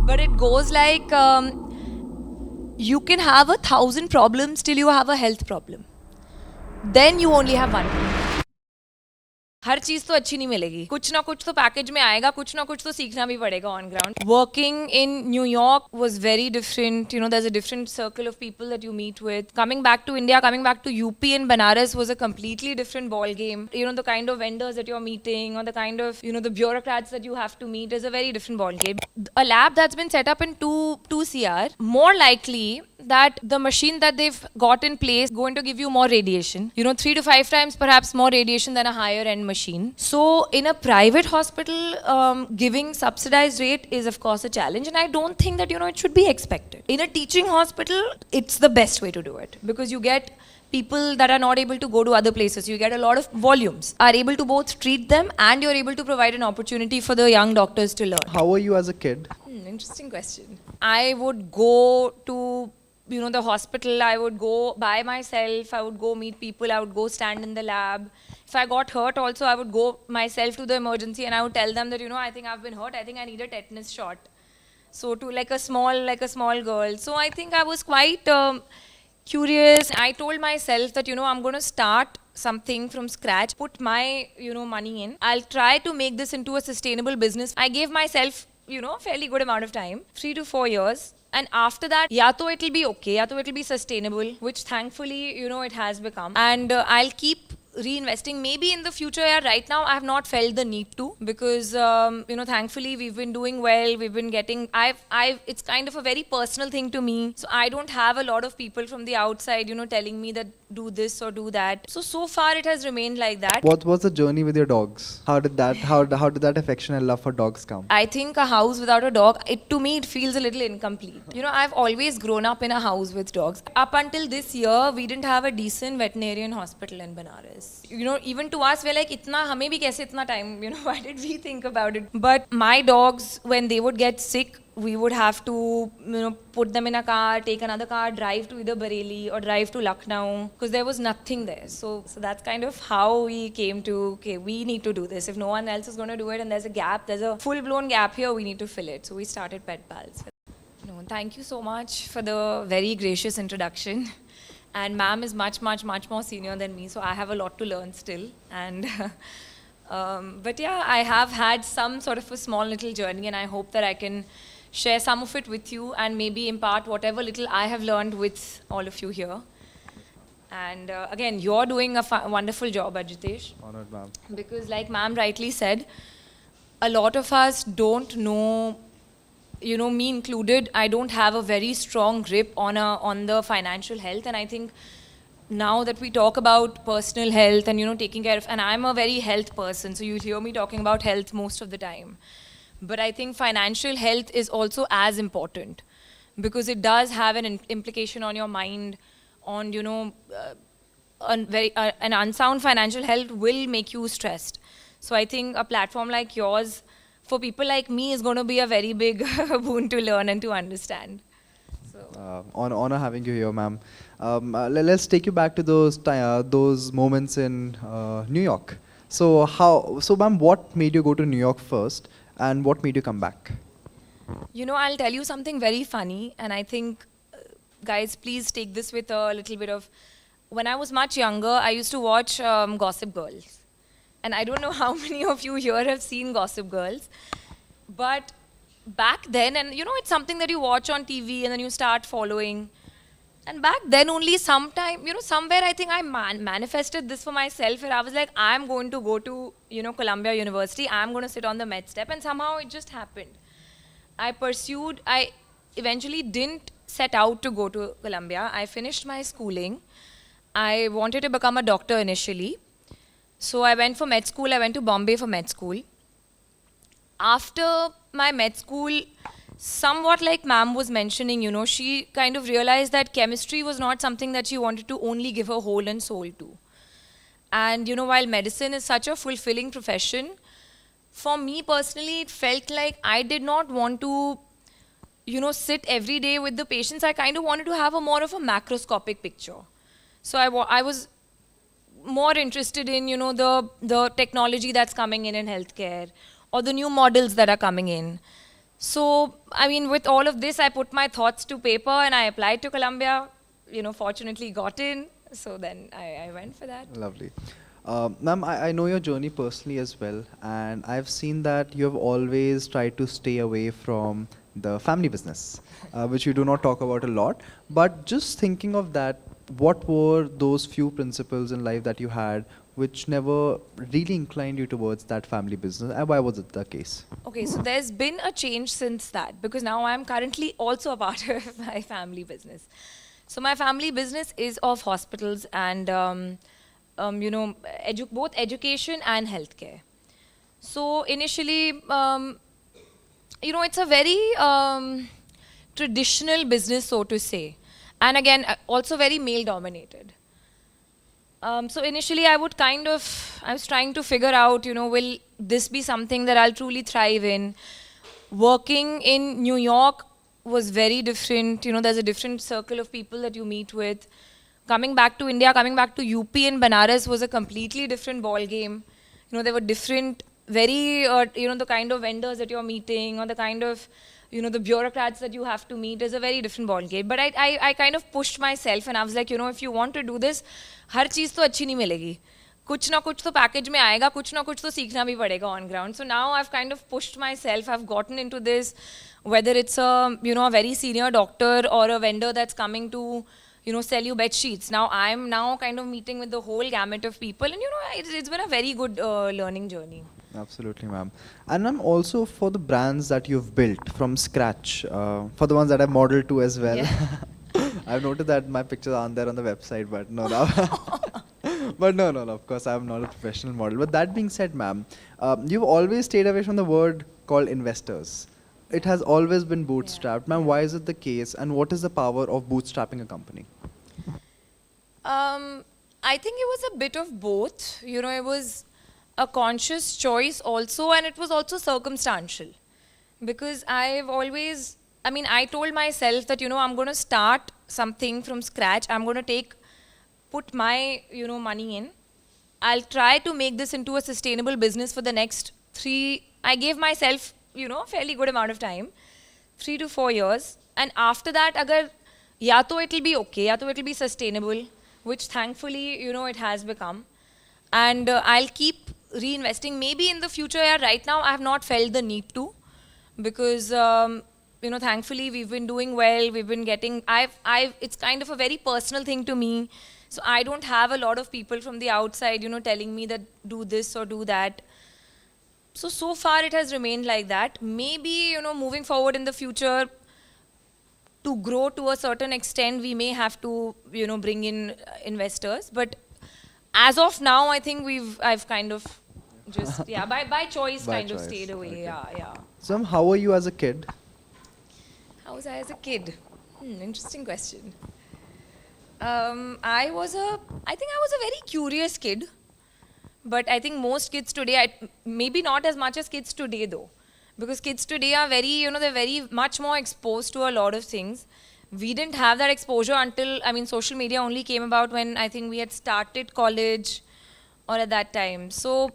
But it goes like you can have 1,000 problems till you have a health problem. Then you only have one problem. हर चीज तो अच्छी नहीं मिलेगी, कुछ ना कुछ तो पैकेज में आएगा, कुछ ना कुछ तो सीखना भी पड़ेगा on ground. Working in New York was very different. You know there is a different circle of people that you meet with. Coming back to India, coming back to UP and Banaras was a completely different ball game. You know, the kind of vendors that you're meeting or the kind of, you know, the bureaucrats that you have to meet is a very different ball game. A lab that's been set up in 2 CR, more likely that the machine that they've got in place going to give you more radiation, you know, 3 to 5 times perhaps more radiation than a higher end machine. So in a private hospital, giving subsidized rate is of course a challenge, and I don't think that, you know, it should be expected. In a teaching hospital, it's the best way to do it because you get people that are not able to go to other places. You get a lot of volumes, are able to both treat them, and you're able to provide an opportunity for the young doctors to learn. How were you as a kid? Interesting question. I would go to, you know, the hospital. I would go by myself. I would go meet people. I would go stand in the lab. If I got hurt also, I would go myself to the emergency and I would tell them that, you know, I think I've been hurt. I think I need a tetanus shot. So to like a small girl. So I think I was quite curious. I told myself that, you know, I'm going to start something from scratch, put my, you know, money in. I'll try to make this into a sustainable business. I gave myself, you know, a fairly good amount of time, 3 to 4 years. And after that, ya to it'll be okay, ya to it'll be sustainable, which thankfully, you know, it has become. And I'll keep reinvesting maybe in the future. Yeah, right now I have not felt the need to because you know, thankfully we've been doing well. We've been getting, I've it's kind of a very personal thing to me, so I don't have a lot of people from the outside, you know, telling me that do this or do that. So far it has remained like that. What was the journey with your dogs? How did that affection and love for dogs come? I think a house without a dog, to me, it feels a little incomplete. You know, I've always grown up in a house with dogs. Up until this year, we didn't have a decent veterinarian hospital in Banaras. You know, even to us, we're like, itna, hame bhi kaise itna time? You know, why did we think about it? But my dogs, when they would get sick, we would have to, you know, put them in a car, take another car, drive to either Bareilly or drive to Lucknow because there was nothing there. So that's kind of how we came to, okay, we need to do this. If no one else is going to do it and there's a gap, there's a full-blown gap here, we need to fill it. So we started Pet Pals. No, thank you so much for the very gracious introduction. And ma'am is much more senior than me, so I have a lot to learn still. And but yeah, I have had some sort of a small little journey, and I hope that I can share some of it with you and maybe impart whatever little I have learned with all of you here. And again, you're doing a wonderful job, Ajitesh. Honored, ma'am. Because like ma'am rightly said, a lot of us don't know, you know, me included, I don't have a very strong grip on the financial health. And I think now that we talk about personal health and, you know, taking care of, and I'm a very health person, so you'll hear me talking about health most of the time. But I think financial health is also as important because it does have an implication on your mind, on, you know, an unsound financial health will make you stressed. So I think a platform like yours, for people like me, is going to be a very big boon to learn and to understand. So. Honor having you here, ma'am. Let's take you back to those moments in New York. So ma'am, what made you go to New York first? And what made you come back? You know, I'll tell you something very funny, and I think, guys, please take this with a little bit of... When I was much younger, I used to watch Gossip Girls. And I don't know how many of you here have seen Gossip Girls. But back then, and you know, it's something that you watch on TV and then you start following. And back then only sometime, you know, somewhere I think I manifested this for myself where I was like, I'm going to go to, you know, Columbia University. I'm going to sit on the med step. And somehow it just happened. I eventually didn't set out to go to Columbia. I finished my schooling. I wanted to become a doctor initially. So I went for med school. I went to Bombay for med school. After my med school, somewhat like ma'am was mentioning, you know, she kind of realized that chemistry was not something that she wanted to only give her whole and soul to. And, you know, while medicine is such a fulfilling profession, for me personally, it felt like I did not want to, you know, sit every day with the patients. I kind of wanted to have more of a macroscopic picture. So I was more interested in, you know, the technology that's coming in healthcare or the new models that are coming in. So, I mean, with all of this, I put my thoughts to paper and I applied to Columbia. Fortunately got in. So then I went for that. Lovely. Ma'am, I know your journey personally as well, and I've seen that you have always tried to stay away from the family business, which you do not talk about a lot. But just thinking of that, what were those few principles in life that you had which never really inclined you towards that family business, and why was it the case? Okay, so there's been a change since that because now I'm currently also a part of my family business. So my family business is of hospitals and both education and healthcare. So initially, it's a very traditional business, so to say, and again, also very male dominated. So initially, I was trying to figure out, will this be something that I'll truly thrive in? Working in New York was very different. There's a different circle of people that you meet with. Coming back to India, coming back to UP and Banaras was a completely different ball game. There were different, very, the kind of vendors that you're meeting or the kind of, the bureaucrats that you have to meet is a very different ball game. But I kind of pushed myself and I was like, if you want to do this, हर चीज़ तो अच्छी नहीं मिलेगी. कुछ ना कुछ तो package में आएगा, कुछ ना कुछ तो सीखना भी पड़ेगा on ground. So now I've kind of pushed myself. I've gotten into this, whether it's a very senior doctor or a vendor that's coming to sell you bed sheets. Now I'm now kind of meeting with the whole gamut of people, and it's been a very good learning journey. Absolutely, ma'am. And ma'am, also for the brands that you've built from scratch, for the ones that I've modeled to as well. Yeah. I've noted that my pictures aren't there on the website, but no, no. But no, of course, I'm not a professional model. But that being said, ma'am, you've always stayed away from the word called investors. It has always been bootstrapped. Ma'am, why is it the case? And what is the power of bootstrapping a company? I think it was a bit of both. It was a conscious choice also, and it was also circumstantial. Because I told myself that, I'm going to start something from scratch. I'm going to put my, money in. I'll try to make this into a sustainable business for the next I gave myself, a fairly good amount of time, 3 to 4 years. And after that, ya to it'll be okay, ya to it'll be sustainable, which thankfully, it has become. And I'll keep reinvesting. Maybe in the future, right now, I have not felt the need to. Because thankfully we've been doing well. We've been getting. It's kind of a very personal thing to me. So I don't have a lot of people from the outside, telling me that do this or do that. So far it has remained like that. Maybe moving forward in the future, to grow to a certain extent, we may have to bring in investors. But as of now, I think I've kind of just by choice By kind of choice, stayed away. okay. Yeah. So, ma'am, how were you as a kid? How was I as a kid? Interesting question. I think I was a very curious kid. But I think most kids today, maybe not as much as kids today though. Because kids today are very, they're very much more exposed to a lot of things. We didn't have that exposure until, social media only came about when I think we had started college or at that time. So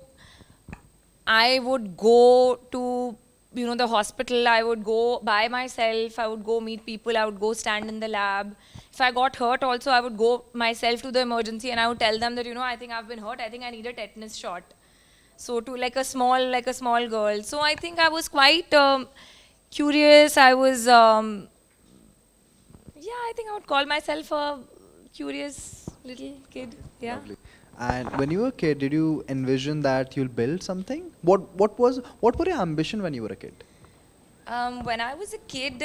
I would go to, the hospital. I would go by myself. I would go meet people. I would go stand in the lab. If I got hurt also, I would go myself to the emergency and I would tell them that, I think I've been hurt. I think I need a tetanus shot. So to like a small girl. So I think I was quite curious. I was, I think I would call myself a curious little kid. Yeah. Lovely. And when you were a kid, did you envision that you'll build something? What were your ambition when you were a kid? When I was a kid,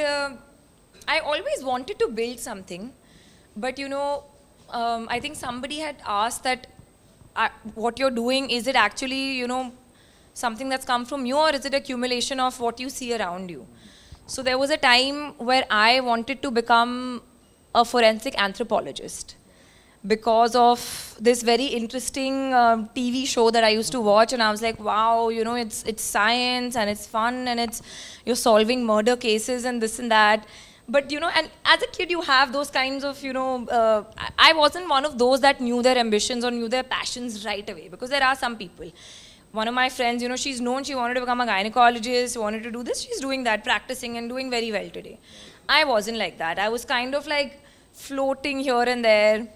I always wanted to build something. But I think somebody had asked that what you're doing, is it actually, something that's come from you, or is it accumulation of what you see around you? So there was a time where I wanted to become a forensic anthropologist because of this very interesting TV show that I used to watch, and I was like, wow, it's science and it's fun and you're solving murder cases and this and that. But and as a kid you have those kinds of, I wasn't one of those that knew their ambitions or knew their passions right away, because there are some people. one of my friends, you know, she's known she wanted to become a gynecologist, wanted to do this. She's doing that, practicing and doing very well today. I wasn't like that. I was kind of like floating here and there.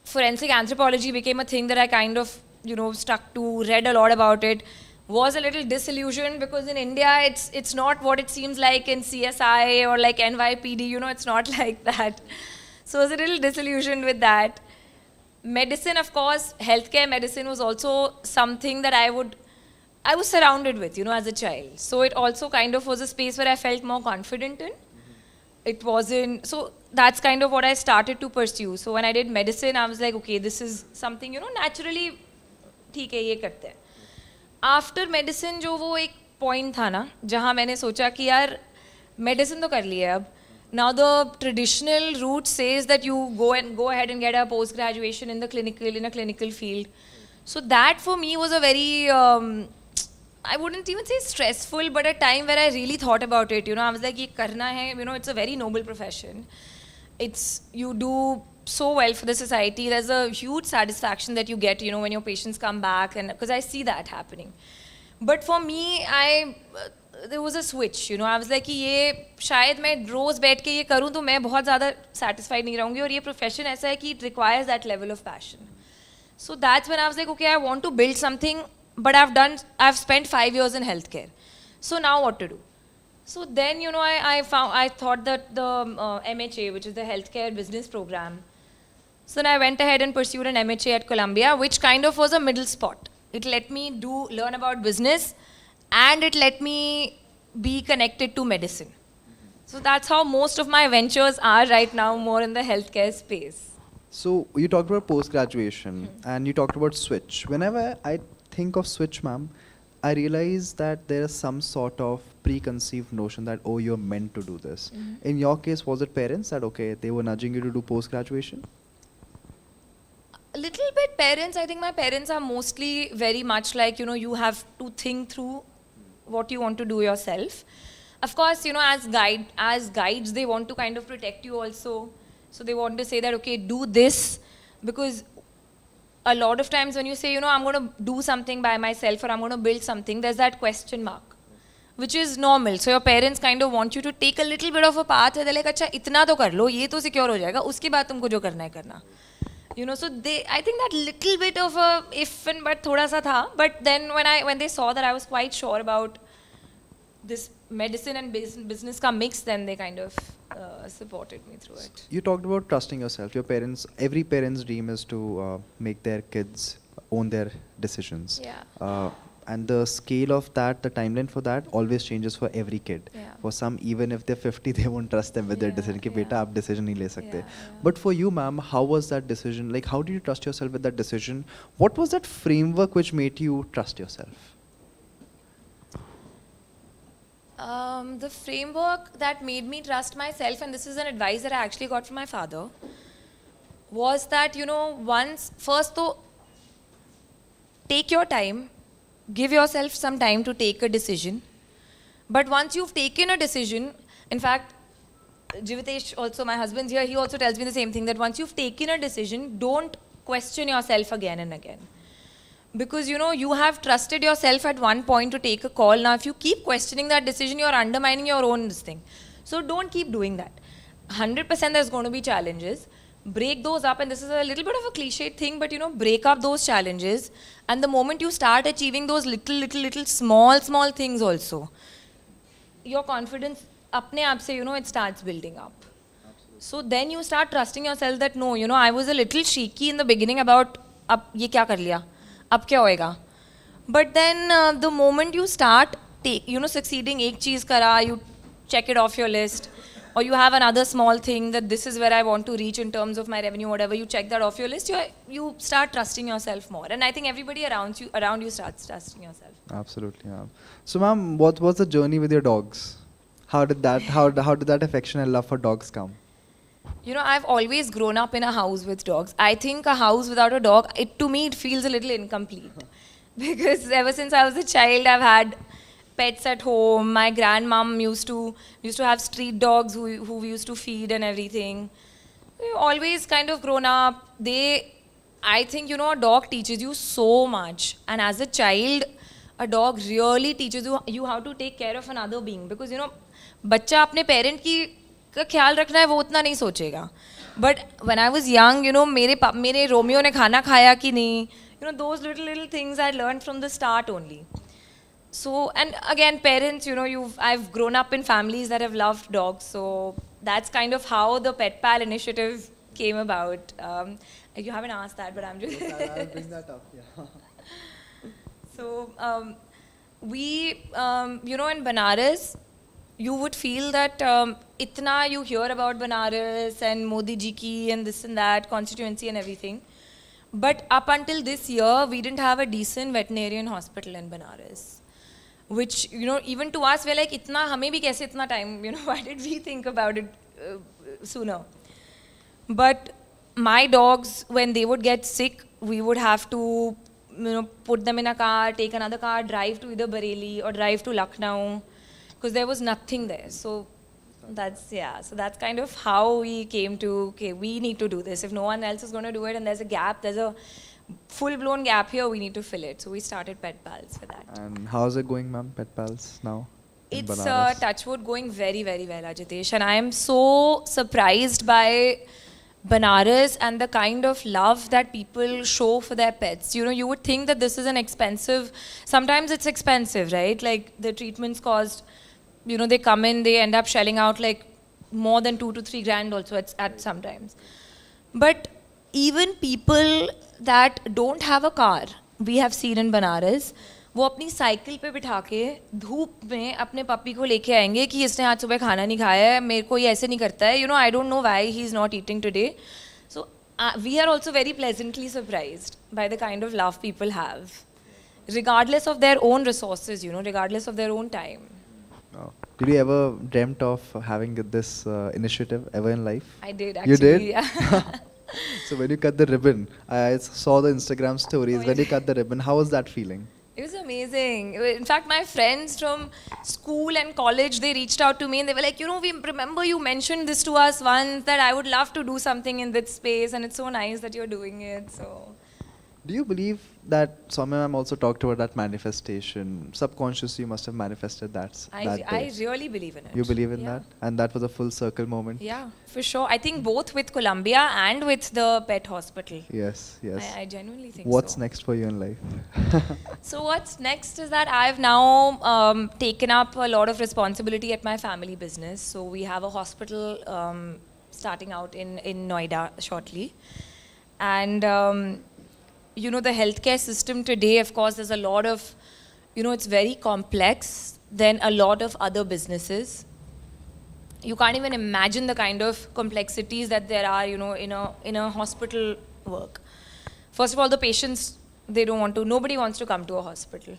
Forensic anthropology became a thing that I kind of, you know, stuck to, read a lot about it. Was a little disillusioned because in India, it's not what it seems like in CSI or like NYPD, you know, it's not like that. So I was a little disillusioned with that. Medicine, of course, healthcare medicine was also something that I was surrounded with, you know, as a child. So it also kind of was a space where I felt more confident in. It wasn't, so that's kind of what I started to pursue. So when I did medicine, I was like, okay, this is something, you know, naturally, ठीक है, ये करते हैं. After medicine, जो वो एक point था ना, जहाँ मैंने सोचा कि यार, medicine तो कर लिया अब. Now the traditional route says that you go ahead and get a post graduation in a clinical field. So that for me was a very I wouldn't even say stressful, but a time where I really thought about it. You know, I was like, "Ye karna hai." You know, it's a very noble profession. You do so well for the society. There's a huge satisfaction that you get. You know, when your patients come back, and because I see that happening. But for me, there was a switch, you know. I was like कि ये शायद मैं रोज़ बैठ के ये करूँ तो मैं बहुत ज़्यादा satisfied नहीं रहूँगी और ये profession ऐसा है कि it requires that level of passion. So that's when I was like, okay, I want to build something, but I've spent 5 years in healthcare. So now what to do? So then, you know, I thought that the MHA, which is the Healthcare Business Program. So then I went ahead and pursued an MHA at Columbia, which kind of was a middle spot. It let me learn about business, and it let me be connected to medicine. So that's how most of my ventures are right now, more in the healthcare space. So you talked about post-graduation and you talked about switch. Whenever I think of switch, ma'am, I realize that there is some sort of preconceived notion that, oh, you're meant to do this. In your case, was it parents that, okay, they were nudging you to do post-graduation? A little bit parents. I think my parents are mostly very much like, you know, you have to think through what you want to do yourself. Of course, you know, as guides, they want to kind of protect you also. So they want to say that, okay, do this, because a lot of times when you say, you know, I'm going to do something by myself or I'm going to build something, there's that question mark, which is normal. So your parents kind of want you to take a little bit of a path. They're like, अच्छा इतना तो कर लो, ये तो secure हो जाएगा, उसके बाद तुमको जो करना है करना. You know, so I think that little bit of a if and but thoda sa tha. But then when they saw that I was quite sure about this medicine and business ka mix, then they kind of supported me through it. You talked about trusting yourself. Your parents, every parent's dream is to make their kids own their decisions. Yeah. And the scale of that, the timeline for that always changes for every kid. Yeah. For some, even if they're 50, they won't trust them with their Yeah, decision. Ki beta, yeah. aap decision nahi le sakte. Yeah, But for you, ma'am, how was that decision? Like, how did you trust yourself with that decision? What was that framework which made you trust yourself? The framework that made me trust myself, and this is an advice that I actually got from my father, was that, you know, first though, take your time, give yourself some time to take a decision. But once you've taken a decision, in fact, Jivitesh also, my husband's here, he also tells me the same thing, that once you've taken a decision, don't question yourself again and again. Because, you know, you have trusted yourself at one point to take a call. Now, if you keep questioning that decision, you're undermining your own thing. So don't keep doing that. 100% there's going to be challenges. Break those up, and this is a little bit of a cliched thing, but, you know, break up those challenges. And the moment you start achieving those little small things also, your confidence, apne aap se, you know, it starts building up. Absolutely. So then you start trusting yourself that, no, you know, I was a little shaky in the beginning about, ab ye kya kar liya? Ab kya hoega? But then the moment you start, succeeding, ek cheez kara, you check it off your list, or you have another small thing that this is where I want to reach in terms of my revenue, whatever, you check that off your list, you start trusting yourself more. And I think everybody around you starts trusting yourself. Absolutely, ma'am. So, ma'am, what was the journey with your dogs? How did that affection and love for dogs come? You know, I've always grown up in a house with dogs. I think a house without a dog, to me, it feels a little incomplete. Because ever since I was a child, I've had pets at home. My grandmom used to have street dogs who we used to feed and everything. We've always kind of grown up. I think, you know, a dog teaches you so much. And as a child, a dog really teaches you how to take care of another being. Because, you know, बच्चा अपने parent की का ख्याल रखना है वो उतना नहीं सोचेगा. But when I was young, you know, मेरे रोमियो ने खाना खाया कि नहीं, you know, those little things I learned from the start only. So, and again, parents, you know, I've grown up in families that have loved dogs, so that's kind of how the Pet Pal initiative came about. You haven't asked that, but I'm just. I'll bring that up. Yeah. So, you know, in Banaras, you would feel that itna you hear about Banaras and Modi ji ki and this and that, constituency and everything. But up until this year, we didn't have a decent veterinarian hospital in Banaras. Which, you know, even to us, we're like, itna, hame bhi kaise itna time, you know, why did we think about it sooner? But my dogs, when they would get sick, we would have to, you know, put them in a car, take another car, drive to either Bareilly or drive to Lucknow, because there was nothing there. So that's kind of how we came to, okay, we need to do this. If no one else is going to do it and there's a gap, there's a full-blown gap here, we need to fill it. So we started Pet Pals for that. And how's it going, ma'am, Pet Pals now? in It's Banaras? Touchwood going very, very well, Ajitesh. And I am so surprised by Banaras and the kind of love that people show for their pets. You know, you would think that this is an expensive, sometimes it's expensive, right? Like the treatments cost, you know, they come in, they end up shelling out like more than 2 to 3 grand also at sometimes. But even people that don't have a car, we have seen in Banaras, वो अपनी cycle पे बिठा के धूप में अपने पप्पी को लेके आएंगे कि इसने आज सुबह खाना नहीं खाया है, मेरे को ये ऐसे नहीं करता है, you know, I don't know why he is not eating today. So we are also very pleasantly surprised by the kind of love people have, regardless of their own resources, you know, regardless of their own time. Oh. Did you ever dreamt of having this initiative ever in life? I did actually. You did? Yeah. So when you cut the ribbon, I saw the Instagram stories. Oh, When yeah. you cut the ribbon, how was that feeling? It was amazing. In fact, my friends from school and college, they reached out to me and they were like, you know, we remember you mentioned this to us once, that I would love to do something in this space, and it's so nice that you're doing it. So, Do you believe that Soumya ma'am also talked about that manifestation? Subconsciously, you must have manifested that I day. really believe in it. You believe in Yeah. that? And that was a full circle moment? Yeah, for sure. I think both with Columbia and with the pet hospital. Yes, yes. I genuinely think What's so. next for you in life? So what's next is that I've now taken up a lot of responsibility at my family business. So we have a hospital starting out in Noida shortly. And, you know, the healthcare system today, of course, there's a lot of, you know, it's very complex than a lot of other businesses. You can't even imagine the kind of complexities that there are, you know, in a hospital work. First of all, the patients, nobody wants to come to a hospital.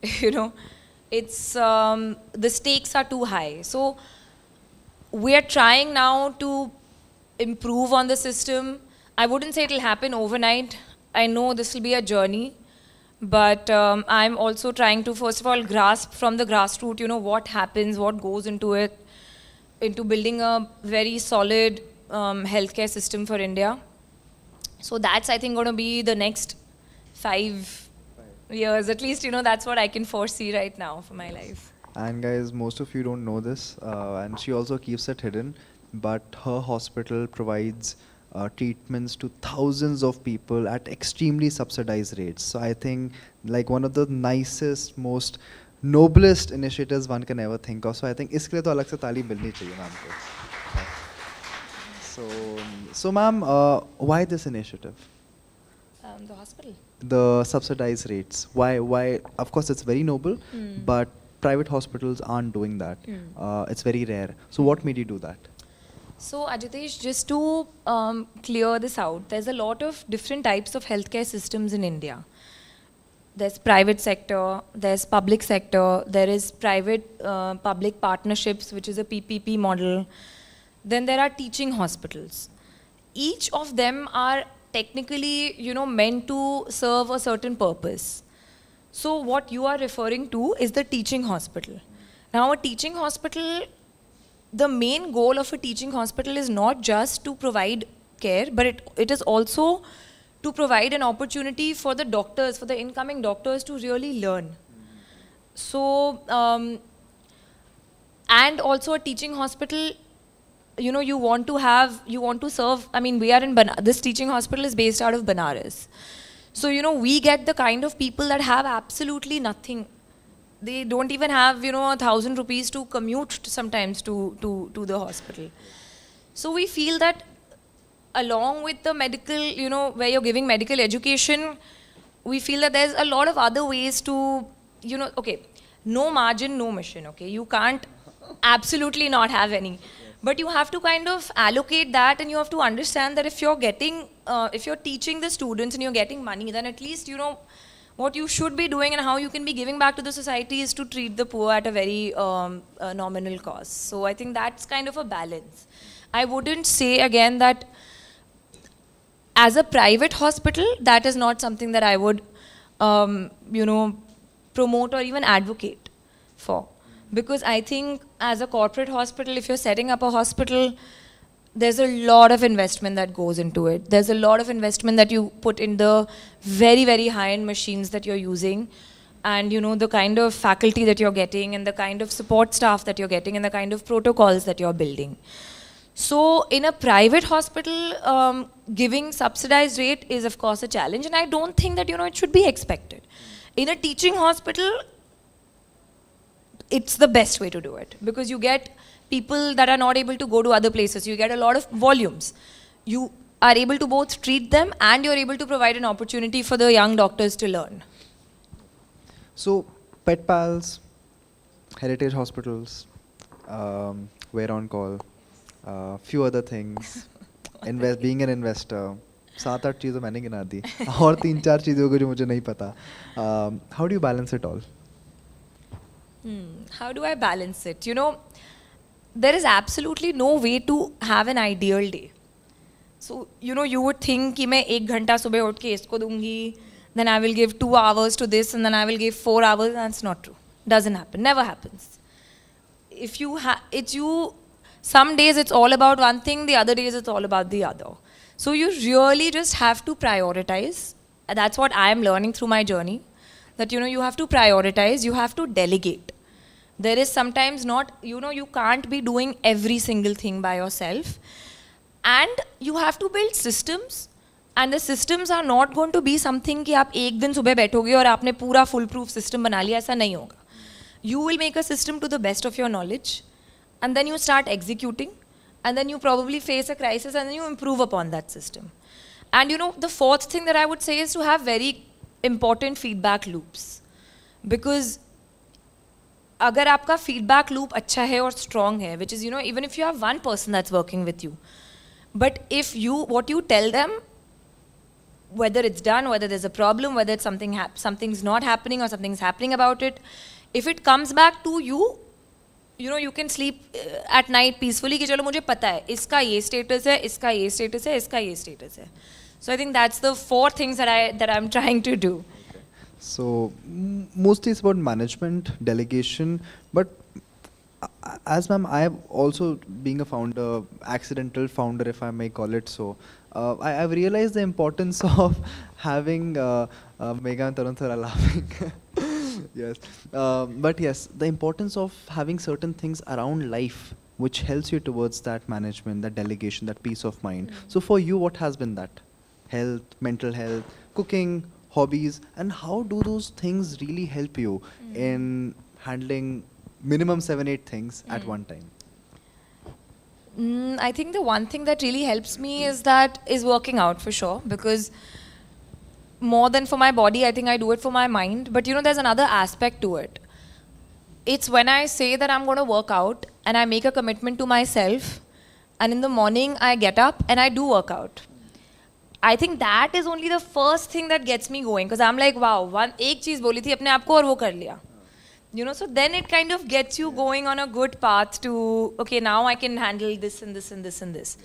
You know, it's, the stakes are too high. So we are trying now to improve on the system. I wouldn't say it'll happen overnight. I know this will be a journey, but I'm also trying to, first of all, grasp from the grassroots, you know, what happens, what goes into it, into building a very solid healthcare system for India. So that's, I think, going to be the next 5 years. At least, you know, that's what I can foresee right now for my life. And guys, most of you don't know this, and she also keeps it hidden, but her hospital provides treatments to thousands of people at extremely subsidized rates. So I think like one of the nicest, most noblest initiatives one can ever think of. So I think iske liye to alag se taali milni chahiye ma'am ko. So ma'am, why this initiative? The hospital. The subsidized rates. Why? Of course, it's very noble, but private hospitals aren't doing that. It's very rare. So what made you do that? So, Ajitesh, just to clear this out, there's a lot of different types of healthcare systems in India. There's private sector, there's public sector, there is private public partnerships, which is a PPP model. Then there are teaching hospitals. Each of them are technically, you know, meant to serve a certain purpose. So what you are referring to is the teaching hospital. Now, a teaching hospital, the main goal of a teaching hospital is not just to provide care, but it is also to provide an opportunity for the doctors, for the incoming doctors to really learn. So, and also a teaching hospital, you know, you want to serve, I mean, we are in this teaching hospital is based out of Banaras. So, you know, we get the kind of people that have absolutely nothing. They don't even have, you know, 1,000 rupees to commute sometimes to the hospital. So we feel that along with the medical, you know, where you're giving medical education, we feel that there's a lot of other ways to, you know, okay, no margin, no mission, okay? You can't absolutely not have any. But you have to kind of allocate that, and you have to understand that if you're teaching the students and you're getting money, then at least, you know, what you should be doing and how you can be giving back to the society is to treat the poor at a very nominal cost. So I think that's kind of a balance. I wouldn't say again that as a private hospital, that is not something that I would, you know, promote or even advocate for. Because I think as a corporate hospital, if you're setting up a hospital, there's a lot of investment that goes into it. There's a lot of investment that you put in the very, very high-end machines that you're using, and you know, the kind of faculty that you're getting, and the kind of support staff that you're getting, and the kind of protocols that you're building. So in a private hospital, giving subsidized rate is of course a challenge, and I don't think that, you know, it should be expected. In a teaching hospital, it's the best way to do it, because you get people that are not able to go to other places. You get a lot of volumes. You are able to both treat them, and you're able to provide an opportunity for the young doctors to learn. So, pet pals, heritage hospitals, wear on call, few other things, being an investor, 7-8 चीज़ें मैंने गिना दी और 3-4 चीज़ों को जो मुझे नहीं पता. How do you balance it all? How do I balance it? You know, there is absolutely no way to have an ideal day. So, you know, you would think कि मैं 1 घंटा सुबह उठ के इसको दूंगी, then I will give 2 hours to this, and then I will give 4 hours. That's not true. Doesn't happen. Never happens. If you some days it's all about one thing, the other days it's all about the other. So you really just have to prioritize. That's what I am learning through my journey. That, you know, you have to prioritize, you have to delegate. There is sometimes not, you know, you can't be doing every single thing by yourself. And you have to build systems. And the systems are not going to be something कि आप एक दिन सुबह बैठोगे और आपने पूरा full proof system बना लिया, ऐसा नहीं होगा. You will make a system to the best of your knowledge, and then you start executing, and then you probably face a crisis, and then you improve upon that system. And you know, the fourth thing that I would say is to have very important feedback loops. Because अगर आपका feedback loop अच्छा है और strong है, which is, you know, even if you have one person that's working with you, but if what you tell them, whether it's done, whether there's a problem, whether it's something's not happening or something's happening about it, if it comes back to you, you know, you can sleep at night peacefully कि चलो मुझे पता है इसका ये status है, इसका ये status है, इसका ये status है. So I think that's the 4 things that I'm trying to do. Okay. So mostly it's about management, delegation, but as ma'am, I have also, being a founder, accidental founder if I may call it so, I've realized the importance of having Megha and Tarun sir are laughing. Yes, but yes, the importance of having certain things around life which helps you towards that management, that delegation, that peace of mind. So for you, what has been that? Health, mental health, cooking, hobbies, and how do those things really help you in handling minimum 7-8 things at one time? I think the one thing that really helps me is working out, for sure, because more than for my body, I think I do it for my mind. But you know, there's another aspect to it. It's when I say that I'm going to work out and I make a commitment to myself, and in the morning I get up and I do work out. I think that is only the first thing that gets me going, because I'm like, wow, एक चीज़ बोली थी अपने आप को और वो कर लिया. You know, so then it kind of gets you going on a good path to, okay, now I can handle this and this and this and this.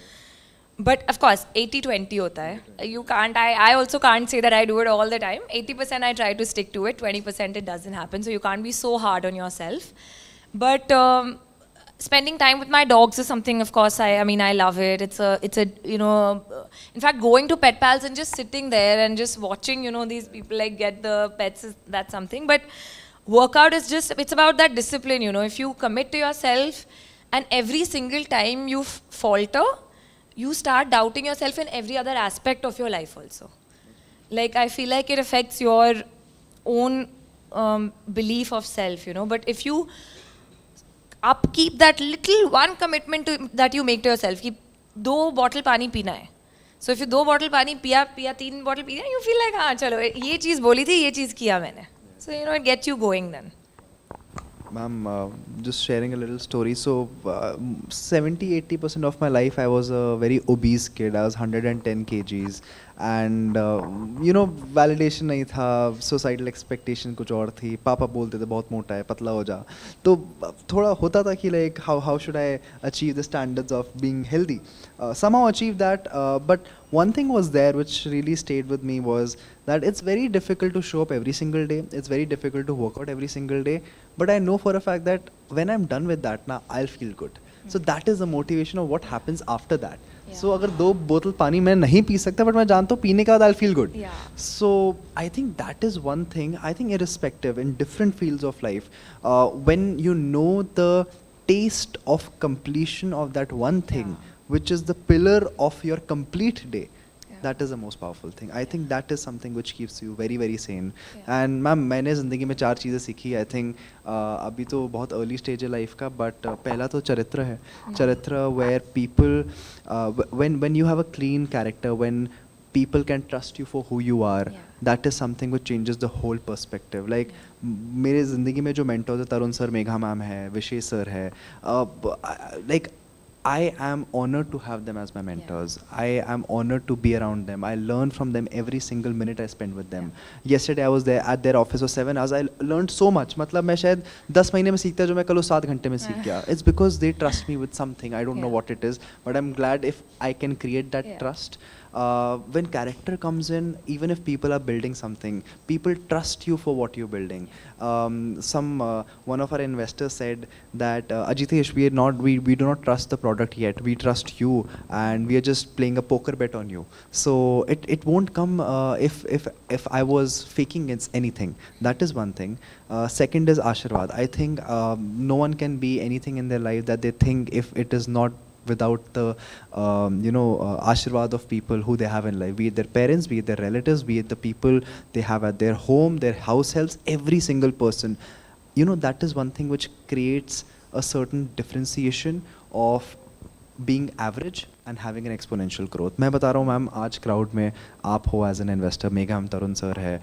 But of course, 80-20 hota hai. You can't, I also can't say that I do it all the time. 80% I try to stick to it, 20% it doesn't happen. So you can't be so hard on yourself. But spending time with my dogs is something, of course, I mean, I love it. It's a, you know, in fact, going to Pet Pals and just sitting there and just watching, you know, these people like get the pets, that's something. But workout is just, it's about that discipline, you know. If you commit to yourself and every single time you falter, you start doubting yourself in every other aspect of your life also. Like, I feel like it affects your own belief of self, you know. But if you upkeep that little one commitment that you make to yourself, कि 2 bottle पानी पीना है. So if you 2 bottle पानी पिया 3 bottle P you feel like हाँ चलो ये चीज़ बोली थी, ये चीज़ किया मैंने. So you know, it gets you going then. Ma'am, just sharing a little story. So, 70-80% of my life, I was a very obese kid. I was 110 kgs. And, you know, validation नहीं था, societal expectation कुछ और थी. पापा बोलते थे बहुत मोटा है, पतला हो जा. तो थोड़ा होता था कि like, how should I achieve the standards of being healthy? Somehow achieve that. But one thing was there which really stayed with me was that it's very difficult to show up every single day. It's very difficult to work out every single day. But I know for a fact that when I'm done with that, now I'll feel good. So that is the motivation of what happens after that. So अगर 2 बोतल पानी मैं नहीं P सकता, but मैं जानता हूँ पीने के बाद I'll feel good. So I think that is one thing. I think irrespective in different fields of life, when you know the taste of completion of that one thing, which is the pillar of your complete day, that is the most powerful thing. I think that is something which keeps you very very sane. And ma'am मैंने ज़िंदगी में 4 चीज़ें सीखी. I think अभी तो बहुत early stage है life का, but पहला तो चरित्र है. चरित्र where people, when you have a clean character, when people can trust you for who you are, that is something which changes the whole perspective. Like मेरे ज़िंदगी में जो mentors है, तरुण सर, मेघा मैम है, विशेष सर है, like I am honored to have them as my mentors. I am honored to be around them. I learn from them every single minute I spend with them. Yesterday I was there at their office for 7 hours. I learned so much. मतलब मैं शायद 10 महीने में सीखता जो मैं कल 7 घंटे में सीख गया. It's because they trust me with something. I don't know what it is, but I'm glad if I can create that trust. When character comes in, even if people are building something, people trust you for what you're building. One of our investors said that Ajitesh, we do not trust the product yet. We trust you, and we are just playing a poker bet on you. So it won't come if I was faking it's anything. That is one thing. Second is Ashirwad. I think no one can be anything in their life that they think if it is not without the Ashirwad of people who they have in life, be it their parents, be it their relatives, be it the people they have at their home, their house helps, every single person. You know, that is one thing which creates a certain differentiation of being average and having an exponential growth. मैं बता रहा हूँ ma'am, आज crowd में आप हो as an investor, Megha हम तरुण sir है,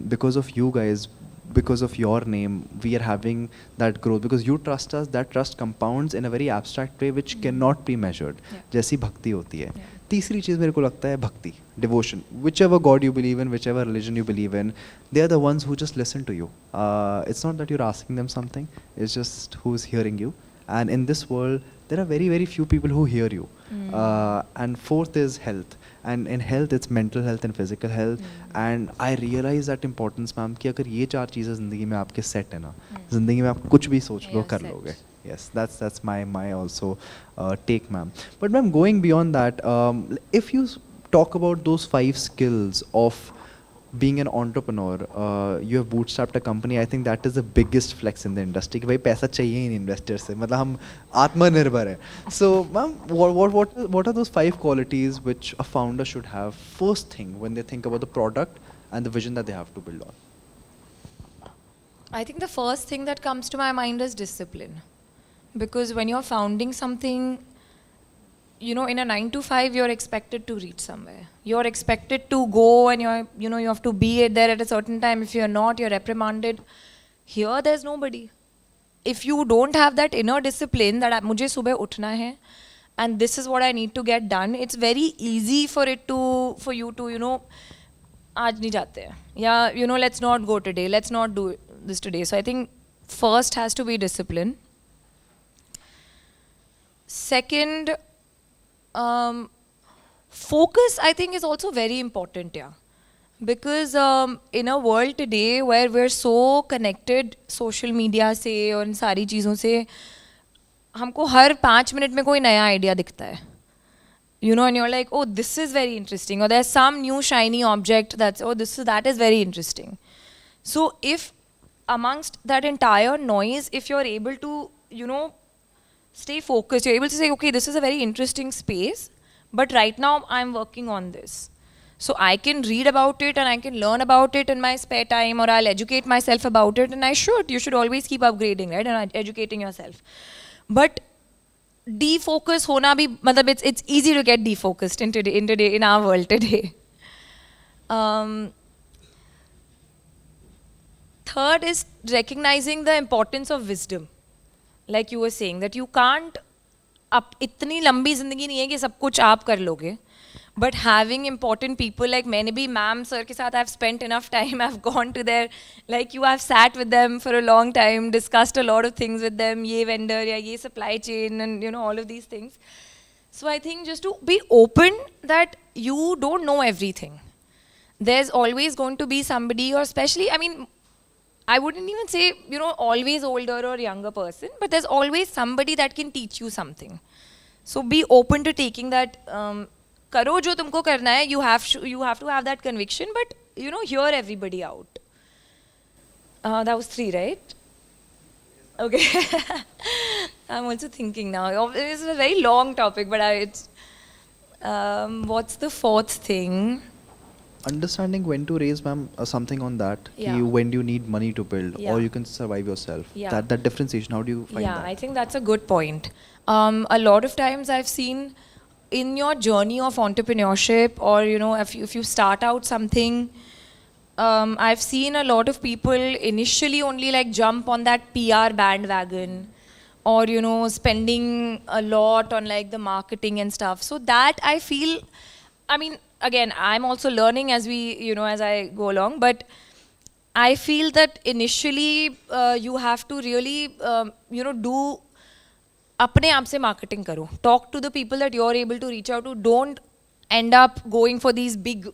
because of you guys, because of your name, we are having that growth because you trust us. That trust compounds in a very abstract way which cannot be measured. जैसी भक्ति होती है. तीसरी चीज़ मेरे को लगता है भक्ति, devotion. Whichever God you believe in, whichever religion you believe in, they are the ones who just listen to you. It's not that you're asking them something, it's just who's hearing you. And in this world, there are very, very few people who hear you. And fourth is health. And in health, it's mental health and physical health. And I realize that importance, ma'am, कि अगर ये 4 चीज़ें ज़िंदगी में आपके set है ना, ज़िंदगी में आप कुछ भी सोच लो कर लोगे. Yes, that's my also take, ma'am. But ma'am, going beyond that, if you talk about those 5 skills of being an entrepreneur, you have bootstrapped a company. I think that is the biggest flex in the industry. कि भाई पैसा चाहिए ही नहीं investor से, मतलब हम आत्मनिर्भर हैं. So, ma'am, what are those 5 qualities which a founder should have first thing when they think about the product and the vision that they have to build on? I think the first thing that comes to my mind is discipline. Because when you're founding something, you know, in a 9 to 5, you're expected to reach somewhere. You're expected to go and you have to be there at a certain time. If you're not, you're reprimanded. Here, there's nobody. If you don't have that inner discipline that मुझे सुबह उठना है and this is what I need to get done, it's very easy for you to, आज नहीं जाते हैं. Yeah, let's not go today. Let's not do this today. So I think first has to be discipline. Second, focus, I think, is also very important, yeah. Because in a world today where we're so connected, social media से और इन सारी चीज़ों से, हमको हर 5 minute में कोई नया idea दिखता है. You know, and you're like, oh, this is very interesting, or there's some new shiny object that is very interesting. So if amongst that entire noise, if you're able to, you know, stay focused, you're able to say, okay, this is a very interesting space, but right now I'm working on this. So I can read about it and I can learn about it in my spare time, or I'll educate myself about it, and you should always keep upgrading, right, and educating yourself. But defocus hona bhi, matlab it's easy to get defocused in our world today. Um, Third is recognizing the importance of wisdom. Like you were saying, that you can't, अब इतनी लंबी जिंदगी नहीं है कि सब कुछ आप कर लोगे. But having important people, like मैंने भी मैम सर के साथ I've spent enough time, I've gone to their, like you have sat with them for a long time, discussed a lot of things with them, ये vendor या ये supply chain, and you know, all of these things. So I think just to be open that you don't know everything. There's always going to be somebody, or especially, I mean, I wouldn't even say, you know, always older or younger person, but there's always somebody that can teach you something. So be open to taking that, karo jo tumko karna hai, you have to have that conviction, but, you know, hear everybody out. That was 3, right? Okay. I'm also thinking now. It's a very long topic, but what's the 4th thing? Understanding when to raise, ma'am, something on that. Yeah. When do you need money to build, Yeah. or you can survive yourself. Yeah. That differentiation. How do you find Yeah, that? I think that's a good point. A lot of times I've seen in your journey of entrepreneurship, or you know, if you start out something, I've seen a lot of people initially only like jump on that PR bandwagon, or you know, spending a lot on like the marketing and stuff. So that I feel, I mean, again, I'm also learning as as I go along, but I feel that initially you have to really, do अपने आप से marketing करो. Talk to the people that you're able to reach out to. Don't end up going for these big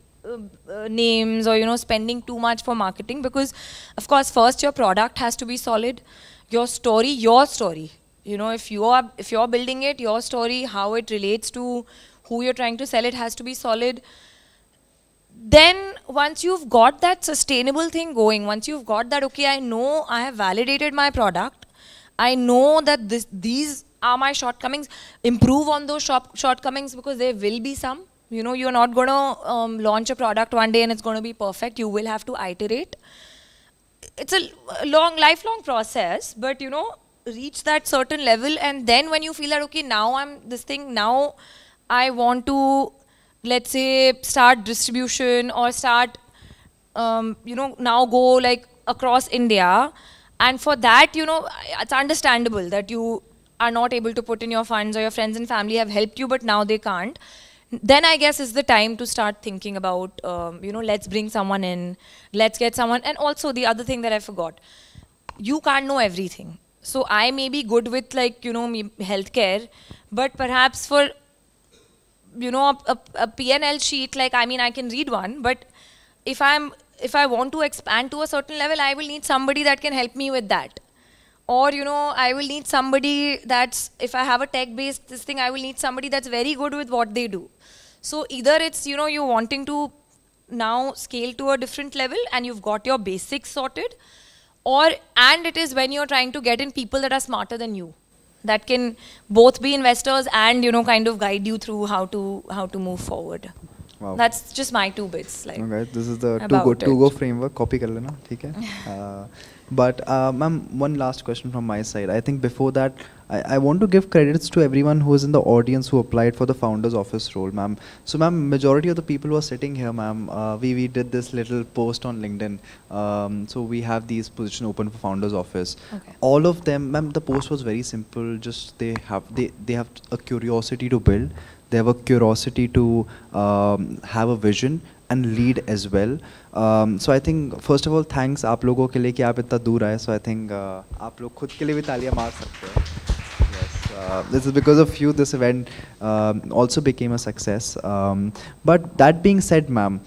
names, or you know, spending too much for marketing, because of course first your product has to be solid. Your story. You know, if you're building it, your story, how it relates to who you're trying to sell it, has to be solid. Then once you've got that sustainable thing going, once you've got that, okay, I know I have validated my product, I know that these are my shortcomings, improve on those shortcomings, because there will be some. You know, you're not going to launch a product one day and it's going to be perfect. You will have to iterate. It's a lifelong process, but you know, reach that certain level, and then when you feel that, okay, now now I want to, let's say, start distribution, or start, now go like across India. And for that, you know, it's understandable that you are not able to put in your funds, or your friends and family have helped you, but now they can't. Then I guess is the time to start thinking about, let's bring someone in, let's get someone. And also the other thing that I forgot, you can't know everything. So I may be good with like, healthcare, but perhaps for, a P&L sheet, like, I mean, I can read one, but if I want to expand to a certain level, I will need somebody that can help me with that. Or, you know, I will need somebody that's, if I have a tech-based this thing, I will need somebody that's very good with what they do. So either it's, you're wanting to now scale to a different level and you've got your basics sorted, and it is when you're trying to get in people that are smarter than you, that can both be investors and, kind of guide you through how to move forward. Wow. That's just my 2 bits. Like, okay, this is the about to-go it. framework. Copy kar lena, theek hai? But ma'am, one last question from my side. I think before that, I want to give credits to everyone who is in the audience who applied for the founder's office role, ma'am. So ma'am, majority of the people who are sitting here, ma'am, we did this little post on LinkedIn. So we have these positions open for founder's office. Okay. All of them, ma'am, the post was very simple. Just they have a curiosity to build. They have a curiosity to have a vision and lead as well. So I think first of all, thanks आप लोगों के लिए कि आप इतना दूर आए. So I think आप लोग खुद के लिए भी तालियां मार सकते हैं. Yes, this is because of you. This event also became a success. But that being said, ma'am,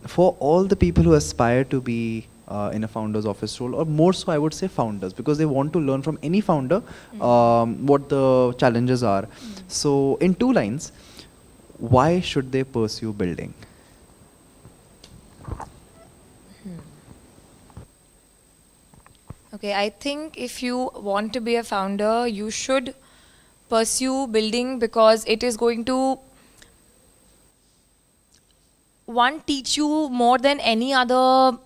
for all the people who aspire to be in a founder's office role, or more so, I would say founders, because they want to learn from any founder what the challenges are. So, in 2 lines, why should they pursue building? Okay, I think if you want to be a founder, you should pursue building because it is going to, one, teach you more than any other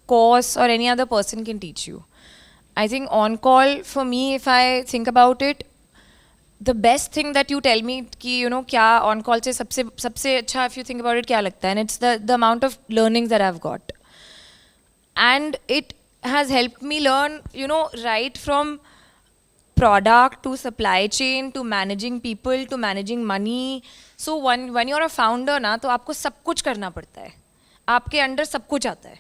course or any other person can teach you. I think on call, for me, if I think about it, the best thing that you tell me कि you know क्या on call से सबसे अच्छा, if you think about it, क्या लगता है, and it's the amount of learnings that I've got, and it has helped me learn, you know, right from product to supply chain to managing people to managing money. So when you're a founder ना, तो आपको सब कुछ करना पड़ता है, आपके under sub कुछ आता है.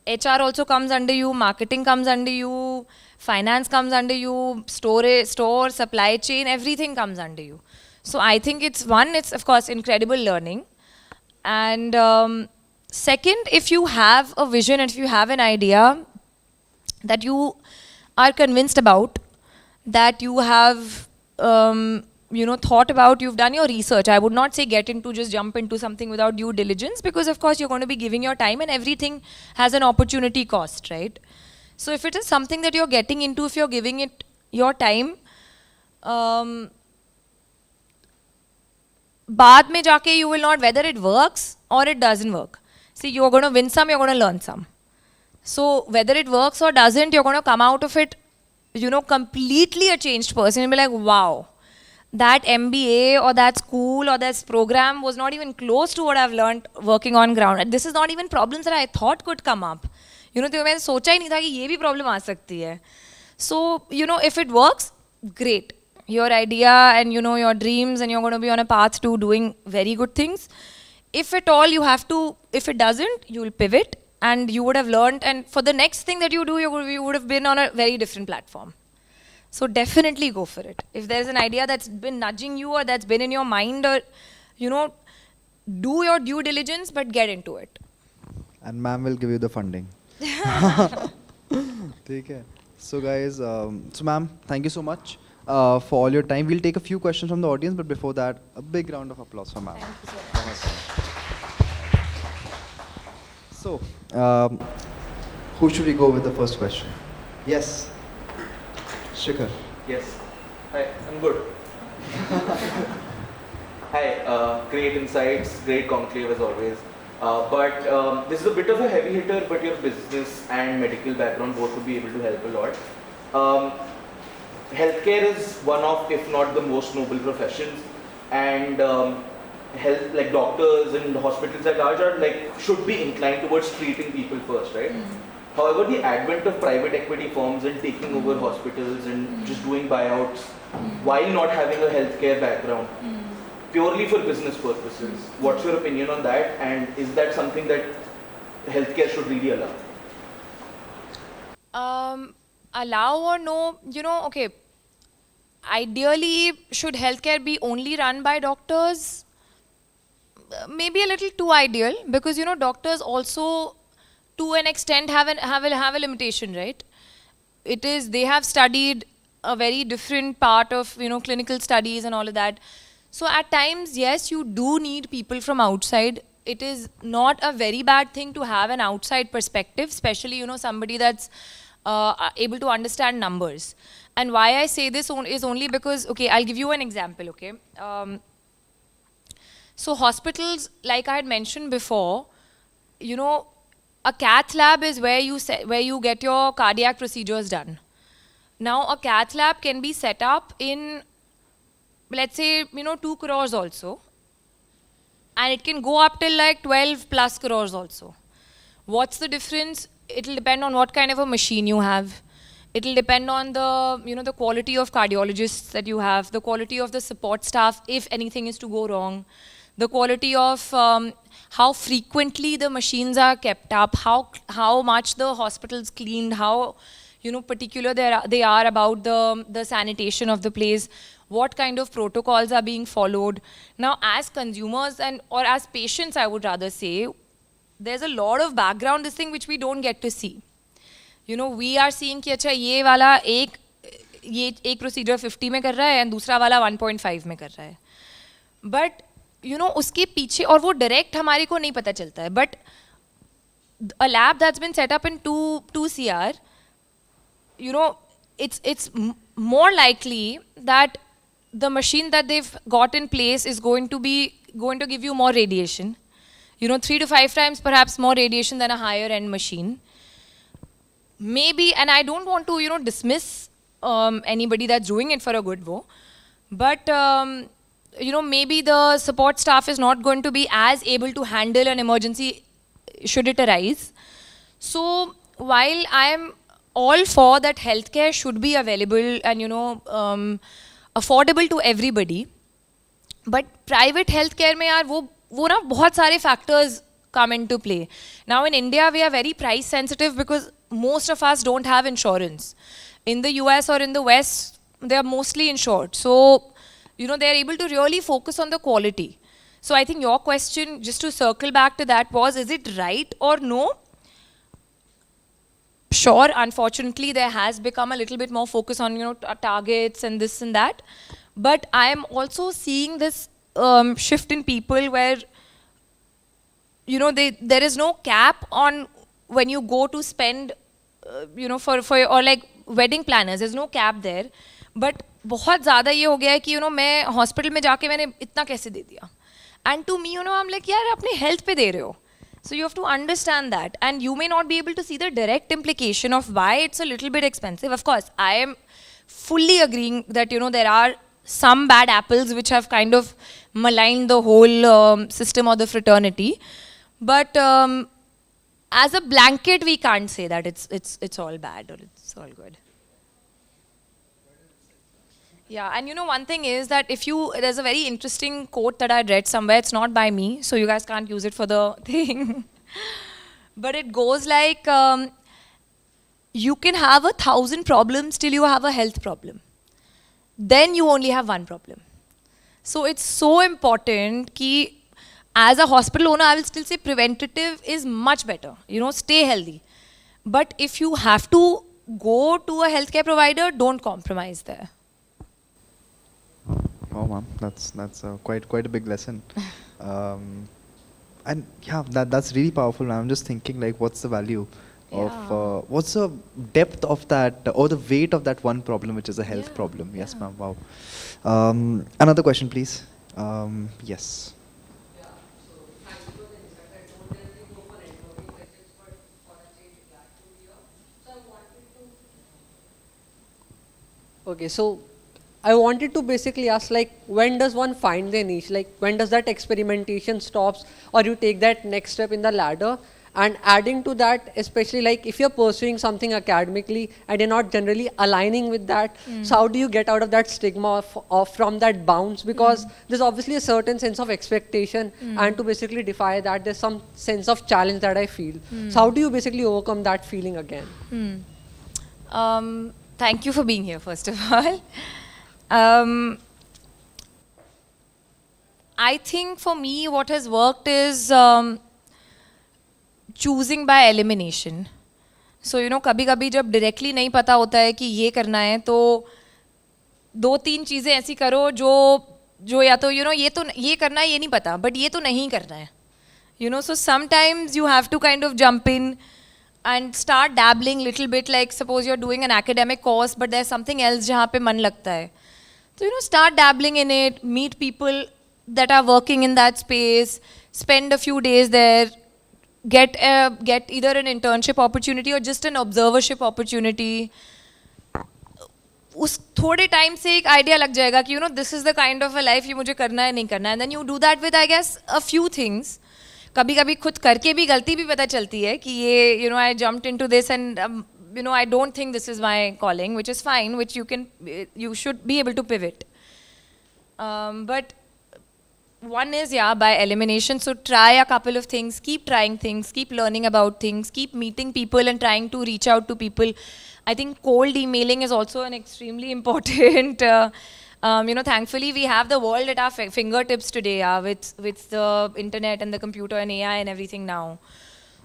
HR also comes under you, marketing comes under you, finance comes under you, store, supply chain, everything comes under you. So I think it's of course incredible learning. And second, if you have a vision, if you have an idea that you are convinced about, that you have thought about, you've done your research. I would not say just jump into something without due diligence, because of course you're going to be giving your time, and everything has an opportunity cost, right? So if it is something that you're getting into, if you're giving it your time, बाद में जाके you will not, whether it works or it doesn't work. See, you're going to win some, you're going to learn some. So whether it works or doesn't, you're going to come out of it, you know, completely a changed person. You'll be like, wow, that MBA or that school or that program was not even close to what I've learned working on ground. And this is not even problems that I thought could come up. You know, तो मैंने सोचा ही नहीं था कि ये भी problem आ सकती है. So, you know, if it works, great. Your idea and, you know, your dreams, and you're going to be on a path to doing very good things. If at all you have to, if it doesn't, you will pivot, and you would have learned, and for the next thing that you do, you would have been on a very different platform. So definitely go for it. If there's an idea that's been nudging you or that's been in your mind, or, you know, do your due diligence, but get into it. And ma'am will give you the funding. ठीक है. So guys, so ma'am, thank you so much for all your time. We'll take a few questions from the audience, but before that, a big round of applause for ma'am. Thank you so much. So, who should we go with the first question? Yes. Shikhar. Yes. Hi, I'm good. Hi, great insights, great conclave as always. But this is a bit of a heavy hitter, but your business and medical background both would be able to help a lot. Healthcare is one of, if not the most noble professions, and health, like doctors and hospitals at large, are should be inclined towards treating people first, right? However, the advent of private equity firms and taking over hospitals and just doing buyouts while not having a healthcare background, purely for business purposes, what's your opinion on that? And is that something that healthcare should really allow? Allow or no, you know, okay. Ideally, should healthcare be only run by doctors? Maybe a little too ideal, because, you know, doctors also, to an extent, have a limitation, right? It is, they have studied a very different part of, you know, clinical studies and all of that. So at times, yes, you do need people from outside. It is not a very bad thing to have an outside perspective, especially, you know, somebody that's able to understand numbers. And why I say this is only because, okay, I'll give you an example, okay? So hospitals, like I had mentioned before, you know, a cath lab is where you get your cardiac procedures done. Now, a cath lab can be set up in, let's say, you know, 2 crores also. And it can go up till like 12 plus crores also. What's the difference? It'll depend on what kind of a machine you have. It'll depend on the, you know, the quality of cardiologists that you have, the quality of the support staff, if anything is to go wrong, the quality of how frequently the machines are kept up, how much the hospital's cleaned, how, you know, particular they are about the sanitation of the place, what kind of protocols are being followed. Now, as consumers or as patients, I would rather say, there's a lot of background this thing which we don't get to see. You know, we are seeing कि अच्छा ये वाला एक procedure 50 में कर रहा है and दूसरा वाला 1.5 में कर रहा है. But you know उसके पीछे और वो direct हमारे को नहीं पता चलता है. But a lab that's been set up in 2 CR, you know, it's more likely that the machine that they've got in place is going to give you more radiation. You know, 3 to 5 times perhaps more radiation than a higher end machine. Maybe, and I don't want to, you know, dismiss anybody that's doing it for a good go, but you know, maybe the support staff is not going to be as able to handle an emergency should it arise. So while I am all for that healthcare should be available and, you know, affordable to everybody, but private healthcare में यार वो ना बहुत सारे factors come into play. Now in India we are very price sensitive because most of us don't have insurance. In the US or in the West they are mostly insured. So you know, they are able to really focus on the quality. So I think your question, just to circle back to that, was, is it right or no? Sure, unfortunately, there has become a little bit more focus on, you know, targets and this and that. But I am also seeing this shift in people where, you know, there is no cap on when you go to spend, you know, for or like wedding planners, there's no cap there. But बहुत ज़्यादा ये हो गया है कि, you know, मैं hospital में जाके मैंने इतना कैसे दे दिया. And to me, you know, I'm like, यार अपने health पे दे रहे हो. So you have to understand that, and you may not be able to see the direct implication of why it's a little bit expensive. Of course, I am fully agreeing that, you know, there are some bad apples which have kind of maligned the whole system or the fraternity. But as a blanket, we can't say that it's all bad or it's all good. Yeah, and you know, one thing is that there's a very interesting quote that I read somewhere, it's not by me, so you guys can't use it for the thing. But it goes like, you can have 1,000 problems till you have a health problem. Then you only have one problem. So it's so important that as a hospital owner, I will still say preventative is much better. You know, stay healthy. But if you have to go to a healthcare provider, don't compromise there. Oh, ma'am, that's quite a big lesson, and yeah, that's really powerful. I'm just thinking, like, what's the value of what's the depth of that or the weight of that one problem, which is a health problem? Yes, ma'am. Wow. Another question, please. Yes. Okay, so I wanted to basically ask, like, when does one find their niche? Like, when does that experimentation stops, or you take that next step in the ladder? And adding to that, especially like if you're pursuing something academically and you're not generally aligning with that, so how do you get out of that stigma of from that bounce? Because there's obviously a certain sense of expectation, and to basically defy that, there's some sense of challenge that I feel. So how do you basically overcome that feeling again? Thank you for being here, first of all. I think for me what has worked is choosing by elimination. So you know, कभी-कभी जब directly नहीं पता होता है कि ये करना है, तो 2-3 चीज़ें ऐसी करो जो या तो, you know, ये करना है, ये नहीं पता, but ये तो नहीं करना है. You know, so sometimes you have to kind of jump in and start dabbling little bit. Like suppose you're doing an academic course, but there's something else जहाँ पे मन लगता है. So, you know, start dabbling in it, meet people that are working in that space, spend a few days there, get either an internship opportunity or just an observership opportunity. उस थोड़े time से एक idea लग जाएगा कि, you know, this is the kind of a life ये मुझे करना है, नहीं करना है. And then you do that with, I guess, a few things. कभी-कभी खुद करके भी गलती भी पता चलती है कि ये, you know, I jumped into this and you know, I don't think this is my calling, which is fine, which you should be able to pivot. But one is, yeah, by elimination. So try a couple of things, keep trying things, keep learning about things, keep meeting people and trying to reach out to people. I think cold emailing is also an extremely important, you know, thankfully we have the world at our fingertips today, with the internet and the computer and AI and everything now.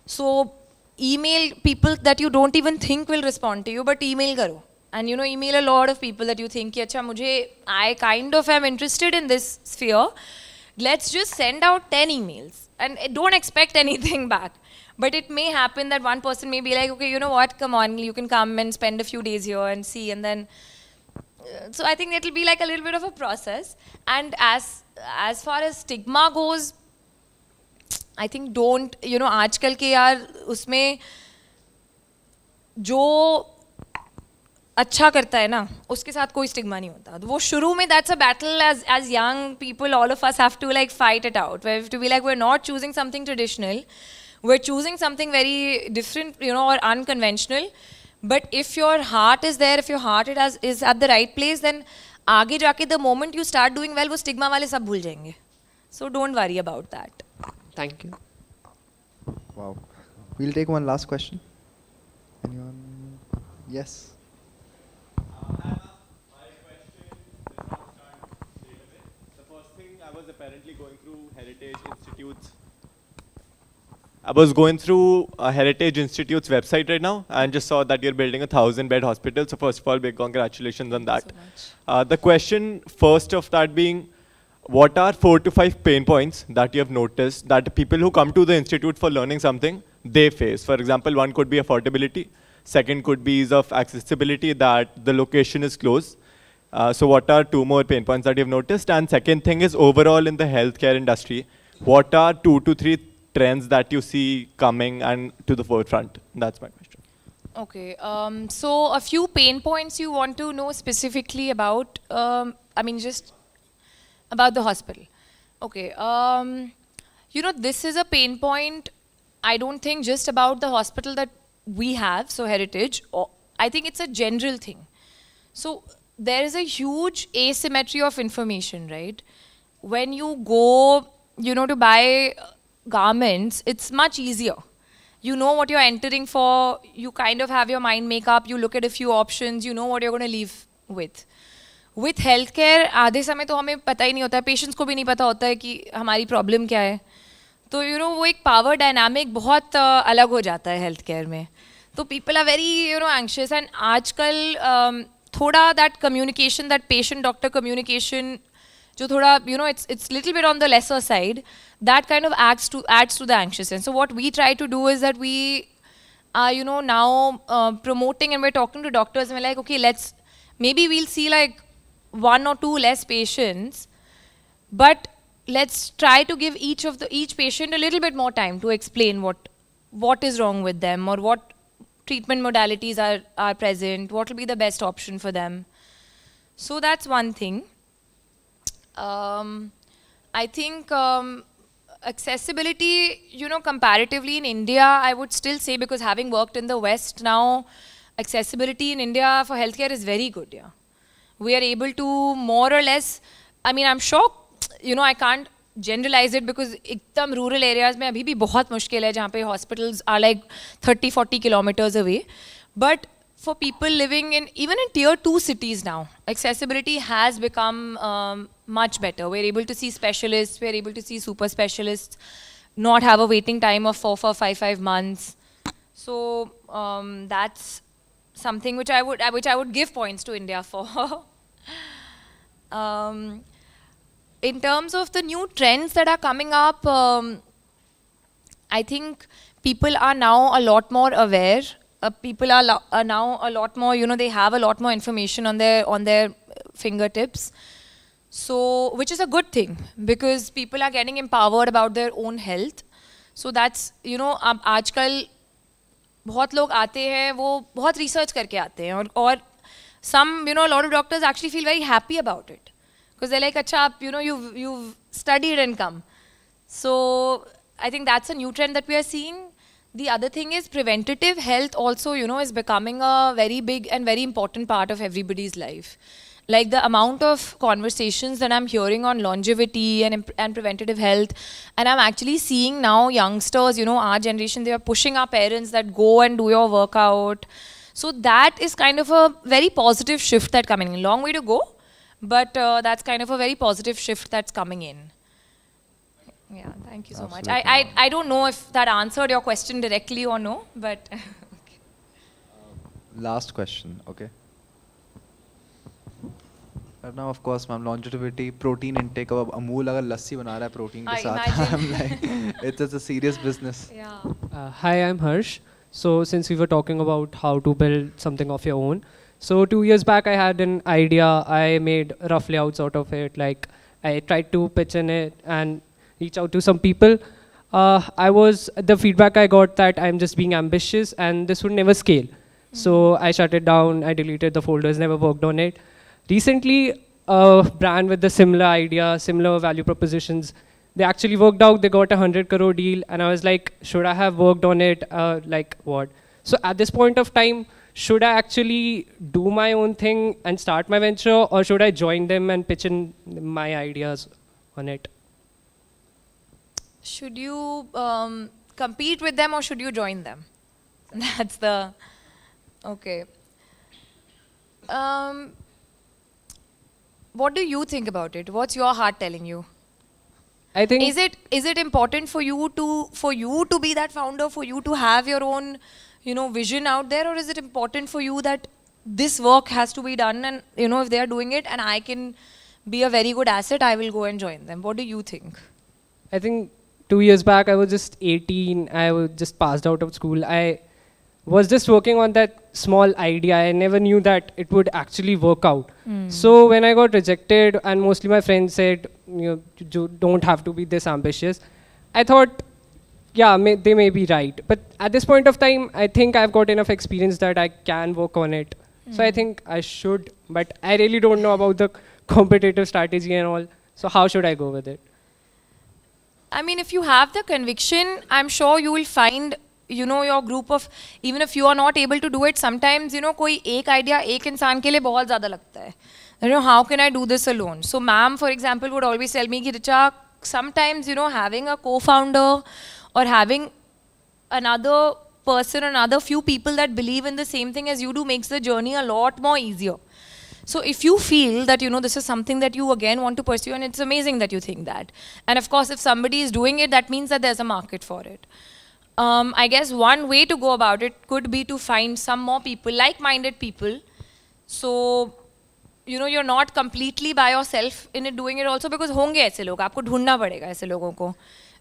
So email people that you don't even think will respond to you, but email karo. And you know, email a lot of people that you think कि अच्छा मुझे I kind of am interested in this sphere. Let's just send out 10 emails and don't expect anything back. But it may happen that one person may be like, okay, you know what, come on, you can come and spend a few days here and see, and then so I think it'll be like a little bit of a process. And as far as stigma goes, I think don't, you know, आजकल के यार उसमें जो अच्छा करता है ना उसके साथ कोई स्टिग्मा नहीं होता. तो वो शुरू में that's a battle as young people, all of us have to like fight it out. We have to be like, we're not choosing something traditional, we're choosing something very different, you know, or unconventional. But if your heart is there, if your heart is at the right place, then आगे जाके the moment you start doing well, वो stigma वाले सब भूल जाएंगे. So don't worry about that. Thank you. Wow. We'll take one last question. Anyone? Yes. My question does not start straight away. The first thing, I was apparently going through Heritage Institute's. I was going through Heritage Institute's website right now and just saw that you're building a 1,000-bed hospital. So first of all, big congratulations on that. So much. The question first of that being, what are 4 to 5 pain points that you have noticed that people who come to the institute for learning something, they face? For example, one could be affordability. Second could be ease of accessibility, that the location is close. So what are 2 more pain points that you've noticed? And second thing is, overall in the healthcare industry, what are 2 to 3 trends that you see coming and to the forefront? That's my question. Okay, so a few pain points you want to know specifically about, I mean just about the hospital. Okay, you know, this is a pain point, I don't think just about the hospital that we have, so Heritage, I think it's a general thing. So there is a huge asymmetry of information, right? When you go, you know, to buy garments, it's much easier. You know what you're entering for, you kind of have your mind make up, you look at a few options, you know what you're going to leave with. With healthcare, आधे समय तो हमें पता ही नहीं होता है, patients को भी नहीं पता होता है कि हमारी प्रॉब्लम क्या है. तो यू नो वो एक पावर डायनामिक बहुत अलग हो जाता है हेल्थ केयर में. तो people are very you know anxious, and आजकल थोड़ा that communication, that patient doctor communication जो थोड़ा you know it's little bit on the lesser side, that kind of adds to the anxiousness. So what we try to do is that we are, you know, now promoting, and we're talking to doctors and we're like, okay, maybe we'll see like 1 or 2 less patients, but let's try to give each patient a little bit more time to explain what is wrong with them, or what treatment modalities are present, what will be the best option for them. So that's one thing. I think accessibility, you know, comparatively in India, I would still say, because having worked in the West now, accessibility in India for healthcare is very good, yeah. We are able to more or less, I mean, I'm sure, you know, I can't generalize it because एकदम rural areas में अभी भी बहुत मुश्किल है जहाँ पे hospitals are like 30-40 kilometers away. But for people living even in tier 2 cities now, accessibility has become much better. We're able to see specialists, we're able to see super specialists, not have a waiting time of 4-5 months. So that's something which I would give points to India for. In terms of the new trends that are coming up, I think people are now a lot more aware. People are now a lot more, you know, they have a lot more information on their fingertips. So, which is a good thing, because people are getting empowered about their own health. So that's, you know, आजकल बहुत लोग आते हैं, वो बहुत research करके आते हैं, और some, you know, a lot of doctors actually feel very happy about it. Because they're like, अच्छा, you know, you've studied and come. So I think that's a new trend that we are seeing. The other thing is preventative health also, you know, is becoming a very big and very important part of everybody's life. Like the amount of conversations that I'm hearing on longevity and preventative health, and I'm actually seeing now youngsters, you know, our generation, they are pushing our parents that go and do your workout. So that is kind of a very positive shift that's coming in. Long way to go, but that's kind of a very positive shift that's coming in. Yeah, thank you so much. Absolutely. I don't know if that answered your question directly or no, but Last question, okay. But now, of course, ma'am, longevity, protein intake. अब अमूल अगर लस्सी बना रहा है protein के I साथ, imagine. I'm like, it's a serious business. yeah. Hi, I'm Harsh. So, since we were talking about how to build something of your own, so 2 years back I had an idea. I made rough layouts out of it. Like I tried to pitch in it and reach out to some people. The feedback I got that I'm just being ambitious and this would never scale. So I shut it down. I deleted the folders. Never worked on it. Recently, a brand with the similar idea, similar value propositions, they actually worked out. They got a 100 crore deal, and I was like, should I have worked on it? Like what? So at this point of time, should I actually do my own thing and start my venture, or should I join them and pitch in my ideas on it? Should you compete with them or should you join them? That's the okay. What do you think about it? What's your heart telling you? I think Is it important for you to be that founder, for you to have your own, vision out there, or is it important for you that this work has to be done, and if they are doing it and I can be a very good asset, I will go and join them. What do you think? I think 2 years back, I was just 18. I was just passed out of school. I was just working on that small idea. I never knew that it would actually work out. So when I got rejected, and mostly my friends said, you don't have to be this ambitious, I thought, yeah, they may be right. But at this point of time, I think I've got enough experience that I can work on it. So I think I should, but I really don't know about the competitive strategy and all. So how should I go with it? I mean, if you have the conviction, I'm sure you will find, your group of, even if you are not able to do it, sometimes, कोई एक idea एक इंसान के लिए बहुत ज़्यादा लगता है. How can I do this alone? So, ma'am, for example, would always tell me, कि Richa, sometimes, having a co-founder or having another person, another few people that believe in the same thing as you do makes the journey a lot more easier. So if you feel that, this is something that you again want to pursue, and it's amazing that you think that. And of course, if somebody is doing it, that means that there's a market for it. I guess one way to go about it could be to find some more people, like-minded people. So, you're not completely by yourself in it, doing it also, because होंगे ऐसे लोग, आपको ढूंढना पड़ेगा ऐसे लोगों को,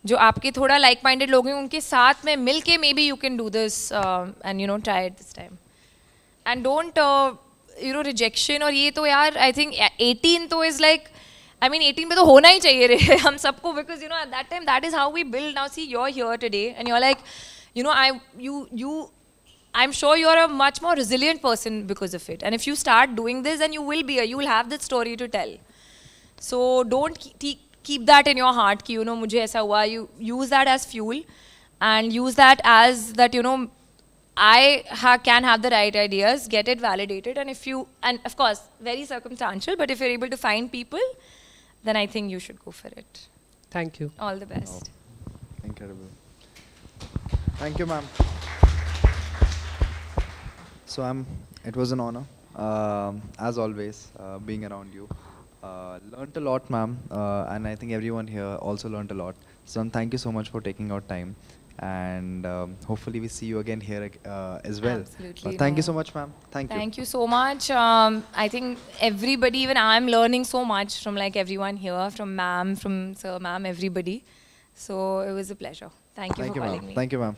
जो आपके थोड़ा like-minded लोग हैं, उनके साथ में मिलके maybe you can do this and try it this time. And don't rejection और ये तो यार I think 18 तो is like, I mean 18 पे तो होना ही चाहिए रे हम सबको, because at that time that is how we build. Now see, you're here today and you're like, I'm sure you're a much more resilient person because of it. And if you start doing this, then you will have that story to tell. So don't keep that in your heart कि मुझे ऐसा हुआ. You use that as fuel and use that as that I can have the right ideas, get it validated, and of course, very circumstantial, but if you're able to find people, then I think you should go for it. Thank you. All the best. Incredible. Thank you, ma'am. So, it was an honor, as always, being around you. Learned a lot, ma'am, and I think everyone here also learned a lot. So, thank you so much for taking out time. And hopefully we see you again here as well. Absolutely, Thank you no. so much, ma'am. Thank you. Thank you so much. I think everybody, even I'm learning so much from like everyone here, from ma'am, from sir, ma'am, everybody. So it was a pleasure. Thank you Thank for you, calling ma'am. me. Thank you, ma'am.